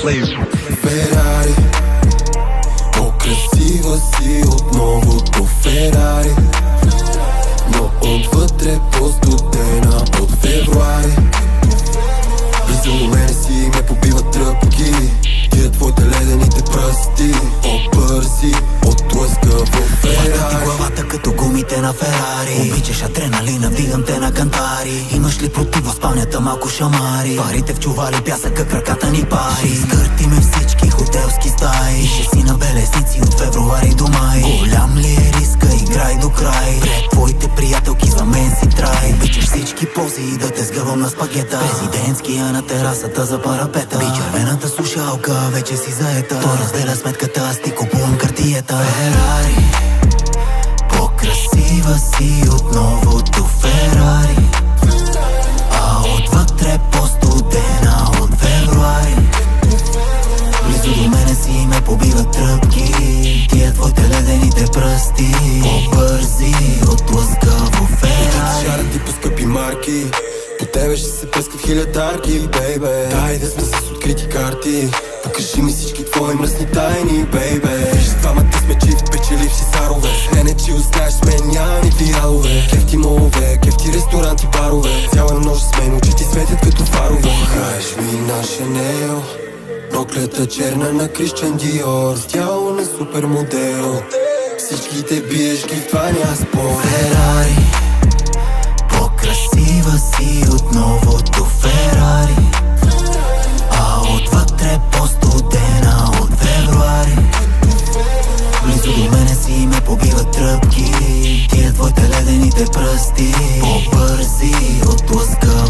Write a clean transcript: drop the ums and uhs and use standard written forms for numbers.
Ферари, по-красива си от новото Ферари, но отвътре по-студена от февруари. Близо до мене си ме побиват тръпки, тия твоите ледените пръсти, по-бързи от тлъска в Ферари. Хвата ти главата като гумите на Ферари. Обичаш адреналина, вдигам те на кантари. Имаш ли против в спалнята малко шамари? Парите в чували, пясъка, краката ни пари. Изкъртиме всички хотелски стаи и ще си на белезници от февруари до май. Голям ли е риска, играй до край. Пред твоите приятелки за мен си трай. Обичаш всички пози и да те сгъвам на спагета. Президентския на терасата за парапета. И червената слушалка вече си заета. Той разделя сметката, аз ти купувам картиета. Ферари, по-красива си от новото Ферари, а отвътре по-студена от февруари. Близо до мене си ме побиват тръпки, тия твоите ледените пръсти, по-бързи от лъскаво Ферари. Шарят ти по скъпи марки, по тебе ще се пръскат хилядарки, бейбе. Дай да сме с открити карти, покажи ми всички твои мръсни тайни, бейбе. Виж, двамата сме чифт, печеливши сарове. Не че узнаеш мен, няма ни виралове. Кефти молове, кефти ресторанти, барове. Цяла нощ с мен, очи ти светят като фарове. Хаеш ми на Шанел, проклята черна на Крищиан Диор, с тяло на супермодел. Всички те биеш ги, в това няма спор. Ферари, по-красива си от новото Ферари, а отвътре по-студена от февруари. Близо до мене си ме побиват тръпки, тия твоите ледените пръсти, по-бързи от лъска